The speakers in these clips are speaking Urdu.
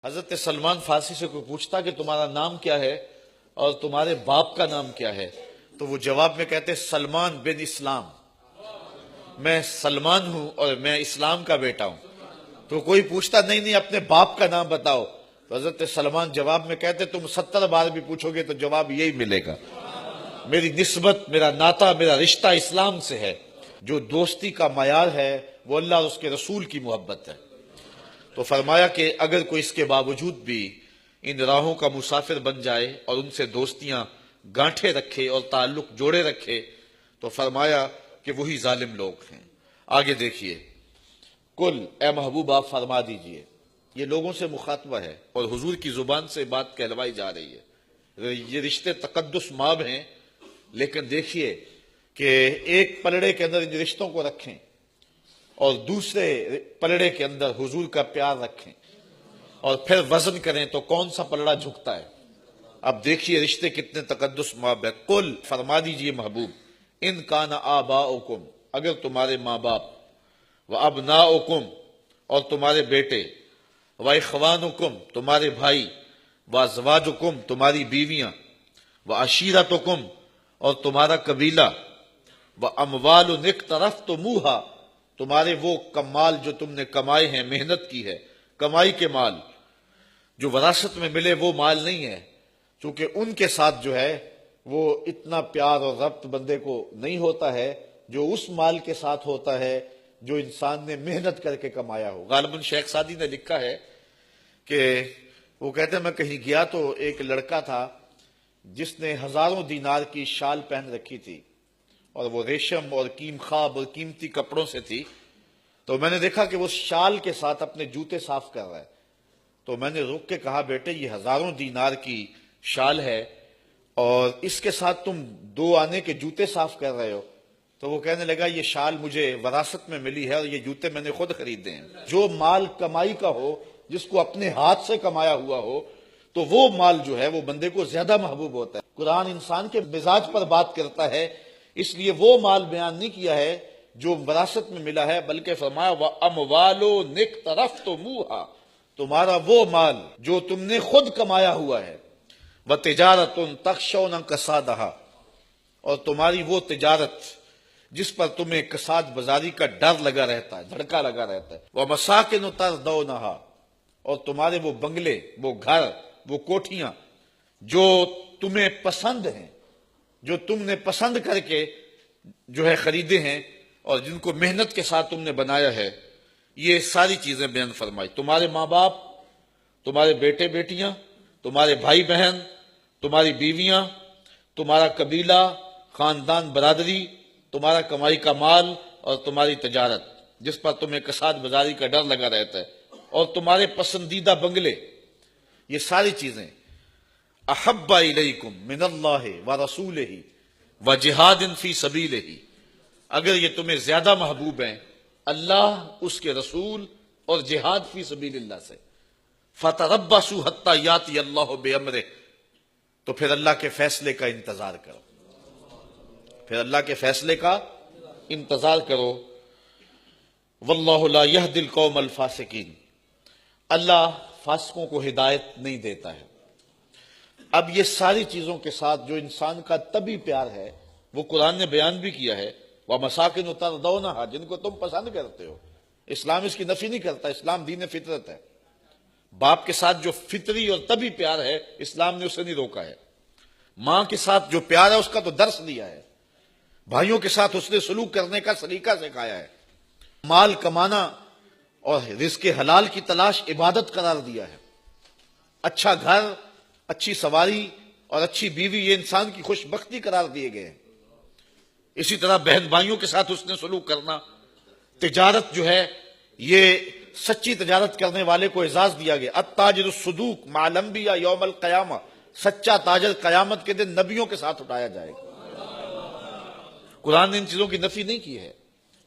حضرت سلمان فارسی سے کوئی پوچھتا کہ تمہارا نام کیا ہے اور تمہارے باپ کا نام کیا ہے، تو وہ جواب میں کہتے سلمان بن اسلام، میں سلمان ہوں اور میں اسلام کا بیٹا ہوں۔ تو کوئی پوچھتا نہیں اپنے باپ کا نام بتاؤ، تو حضرت سلمان جواب میں کہتے تم 70 بار بھی پوچھو گے تو جواب یہی ملے گا، میری نسبت، میرا ناتا، میرا رشتہ اسلام سے ہے۔ جو دوستی کا معیار ہے وہ اللہ اور اس کے رسول کی محبت ہے۔ تو فرمایا کہ اگر کوئی اس کے باوجود بھی ان راہوں کا مسافر بن جائے اور ان سے دوستیاں گانٹھے رکھے اور تعلق جوڑے رکھے تو فرمایا کہ وہی ظالم لوگ ہیں۔ آگے دیکھیے، کل اے محبوب آپ فرما دیجئے، یہ لوگوں سے مخاطبہ ہے اور حضور کی زبان سے بات کہلوائی جا رہی ہے۔ یہ رشتے تقدس ماب ہیں، لیکن دیکھیے کہ ایک پلڑے کے اندر ان رشتوں کو رکھیں اور دوسرے پلڑے کے اندر حضور کا پیار رکھیں اور پھر وزن کریں تو کون سا پلڑا جھکتا ہے۔ اب دیکھیے رشتے کتنے تقدس ماب ہے۔ قل فرما دیجئے محبوب، ان کان آباؤکم، اگر تمہارے ماں باپ، و ابناؤکم اور تمہارے بیٹے، و اخوانکم تمہارے بھائی، و ازواجکم تمہاری بیویاں، و عشیرتکم اور تمہارا قبیلہ، و اموال اقترفتموہا تمہارے وہ کمال جو تم نے کمائے ہیں، محنت کی ہے، کمائی کے مال جو وراثت میں ملے وہ مال نہیں ہے، چونکہ ان کے ساتھ جو ہے وہ اتنا پیار اور ربط بندے کو نہیں ہوتا ہے جو اس مال کے ساتھ ہوتا ہے جو انسان نے محنت کر کے کمایا ہو۔ غالباً شیخ سعدی نے لکھا ہے کہ وہ کہتے ہیں میں کہیں گیا تو ایک لڑکا تھا جس نے ہزاروں دینار کی شال پہن رکھی تھی اور وہ ریشم اور کیم خواب اور قیمتی کپڑوں سے تھی، تو میں نے دیکھا کہ وہ شال کے ساتھ اپنے جوتے صاف کر رہا ہے۔ تو میں نے رک کے کہا بیٹے یہ ہزاروں دینار کی شال ہے اور اس کے ساتھ تم 2 آنے کے جوتے صاف کر رہے ہو؟ تو وہ کہنے لگا یہ شال مجھے وراثت میں ملی ہے اور یہ جوتے میں نے خود خریدے ہیں۔ جو مال کمائی کا ہو، جس کو اپنے ہاتھ سے کمایا ہوا ہو، تو وہ مال جو ہے وہ بندے کو زیادہ محبوب ہوتا ہے۔ قرآن انسان کے مزاج پر بات کرتا ہے، اس لیے وہ مال بیان نہیں کیا ہے جو وراثت میں ملا ہے، بلکہ فرمایا وَأَمْوَالٌ اقْتَرَفْتُمُوهَا تمہارا وہ مال جو تم نے خود کمایا ہوا ہے، وَتِجَارَةٌ تَخْشَوْنَ كَسَادَهَا اور تمہاری وہ تجارت جس پر تمہیں کساد بازاری کا ڈر لگا رہتا ہے، دھڑکا لگا رہتا ہے، وَمَسَاكِنُ تَرْضَوْنَهَا اور تمہارے وہ بنگلے، وہ گھر، وہ کوٹھیاں جو تمہیں پسند ہیں، جو تم نے پسند کر کے جو ہے خریدے ہیں اور جن کو محنت کے ساتھ تم نے بنایا ہے، یہ ساری چیزیں بیان فرمائی۔ تمہارے ماں باپ، تمہارے بیٹے بیٹیاں، تمہارے بھائی بہن، تمہاری بیویاں، تمہارا قبیلہ، خاندان، برادری، تمہارا کمائی کا مال اور تمہاری تجارت جس پر تمہیں کساد بازاری کا ڈر لگا رہتا ہے، اور تمہارے پسندیدہ بنگلے، یہ ساری چیزیں احب الیکم من اللہ ورسولہ وجہاد فی سبیلہ اگر یہ تمہیں زیادہ محبوب ہیں اللہ، اس کے رسول اور جہاد فی سبیل اللہ سے، فتربصوا حتی یاتی اللہ بامرہ تو پھر اللہ کے فیصلے کا انتظار کرو، پھر اللہ کے فیصلے کا انتظار کرو۔ واللہ لا یہدی القوم الفاسقین اللہ فاسقوں کو ہدایت نہیں دیتا ہے۔ اب یہ ساری چیزوں کے ساتھ جو انسان کا طبعی پیار ہے وہ قرآن نے بیان بھی کیا ہے، وَمَسَاكِنُ تَرْضَوْنَهَا جن کو تم پسند کرتے ہو۔ اسلام اس کی نفی نہیں کرتا، اسلام دین فطرت ہے۔ باپ کے ساتھ جو فطری اور طبعی پیار ہے اسلام نے اسے نہیں روکا ہے۔ ماں کے ساتھ جو پیار ہے اس کا تو درس دیا ہے، بھائیوں کے ساتھ اس نے سلوک کرنے کا سلیقہ سکھایا ہے، مال کمانا اور رزق حلال کی تلاش عبادت قرار دیا ہے۔ اچھا گھر، اچھی سواری اور اچھی بیوی یہ انسان کی خوش بختی قرار دیے گئے ہیں۔ اسی طرح بہن بھائیوں کے ساتھ اس نے سلوک کرنا، تجارت جو ہے یہ سچی تجارت کرنے والے کو اعزاز دیا گیا۔ التاجر الصدوق مع الانبیاء یوم القیامہ سچا تاجر قیامت کے دن نبیوں کے ساتھ اٹھایا جائے گا۔ قرآن نے ان چیزوں کی نفی نہیں کی ہے،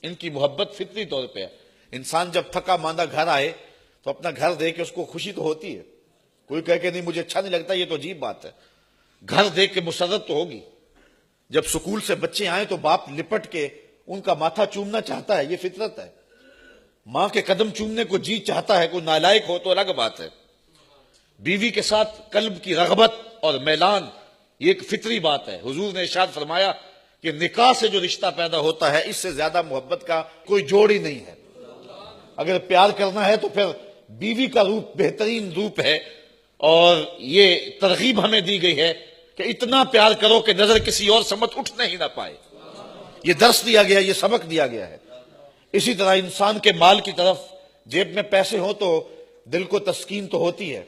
ان کی محبت فطری طور پہ ہے۔ انسان جب تھکا ماندہ گھر آئے تو اپنا گھر دیکھ کے اس کو خوشی تو ہوتی ہے، کوئی کہے کہ نہیں مجھے اچھا نہیں لگتا، یہ تو عجیب بات ہے۔ گھر دیکھ کے مسرت تو ہوگی۔ جب سکول سے بچے آئیں تو باپ لپٹ کے ان کا ماتھا چومنا چاہتا ہے، یہ فطرت ہے۔ ماں کے قدم چومنے کو جی چاہتا ہے، کوئی نالائق ہو تو الگ بات ہے۔ بیوی کے ساتھ قلب کی رغبت اور میلان یہ ایک فطری بات ہے. حضور نے ارشاد فرمایا کہ نکاح سے جو رشتہ پیدا ہوتا ہے اس سے زیادہ محبت کا کوئی جوڑ ہی نہیں ہے. اگر پیار کرنا ہے تو پھر بیوی کا روپ بہترین روپ ہے، اور یہ ترغیب ہمیں دی گئی ہے کہ اتنا پیار کرو کہ نظر کسی اور سمت اٹھنے ہی نہ پائے. یہ درس دیا گیا، یہ سبق دیا گیا ہے. اسی طرح انسان کے مال کی طرف، جیب میں پیسے ہوں تو دل کو تسکین تو ہوتی ہے،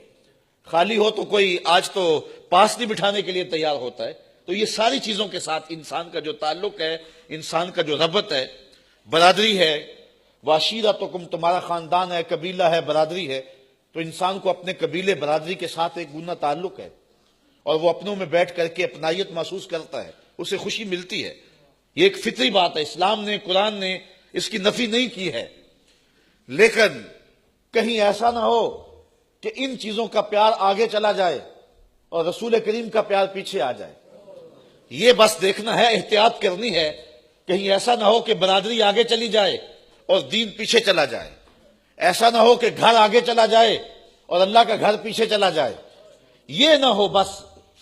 خالی ہو تو کوئی آج تو پاس نہیں بٹھانے کے لیے تیار ہوتا ہے. تو یہ ساری چیزوں کے ساتھ انسان کا جو تعلق ہے، انسان کا جو ربط ہے، برادری ہے، وعشیرتکم تمہارا خاندان ہے، قبیلہ ہے، برادری ہے، تو انسان کو اپنے قبیلے برادری کے ساتھ ایک گنا تعلق ہے، اور وہ اپنوں میں بیٹھ کر کے اپنائیت محسوس کرتا ہے، اسے خوشی ملتی ہے. یہ ایک فطری بات ہے، اسلام نے، قرآن نے اس کی نفی نہیں کی ہے. لیکن کہیں ایسا نہ ہو کہ ان چیزوں کا پیار آگے چلا جائے اور رسول کریم کا پیار پیچھے آ جائے. یہ بس دیکھنا ہے، احتیاط کرنی ہے، کہیں ایسا نہ ہو کہ برادری آگے چلی جائے اور دین پیچھے چلا جائے. ایسا نہ ہو کہ گھر آگے چلا جائے اور اللہ کا گھر پیچھے چلا جائے. یہ نہ ہو. بس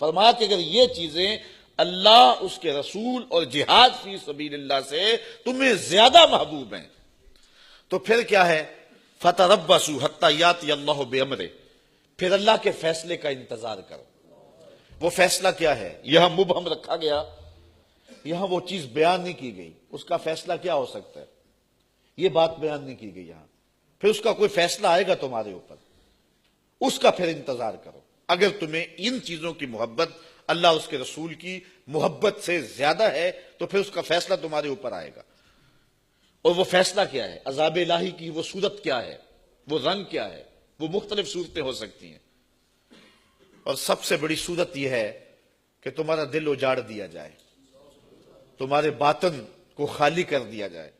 فرمایا کہ اگر یہ چیزیں اللہ، اس کے رسول اور جہاد فی سبیل اللہ سے تمہیں زیادہ محبوب ہیں تو پھر کیا ہے؟ فَتَرَبَّصُوا حَتَّىٰ يَأْتِيَ اللَّهُ بِأَمْرِهِ، پھر اللہ کے فیصلے کا انتظار کرو. وہ فیصلہ کیا ہے؟ یہاں مبہم رکھا گیا، یہاں وہ چیز بیان نہیں کی گئی. اس کا فیصلہ کیا ہو سکتا ہے؟ یہ بات بیان نہیں کی گئی یہاں. پھر اس کا کوئی فیصلہ آئے گا تمہارے اوپر، اس کا پھر انتظار کرو. اگر تمہیں ان چیزوں کی محبت، اللہ اس کے رسول کی محبت سے زیادہ ہے تو پھر اس کا فیصلہ تمہارے اوپر آئے گا. اور وہ فیصلہ کیا ہے؟ عذاب الہی کی وہ صورت کیا ہے، وہ رنگ کیا ہے؟ وہ مختلف صورتیں ہو سکتی ہیں، اور سب سے بڑی صورت یہ ہے کہ تمہارا دل اجاڑ دیا جائے، تمہارے باطن کو خالی کر دیا جائے.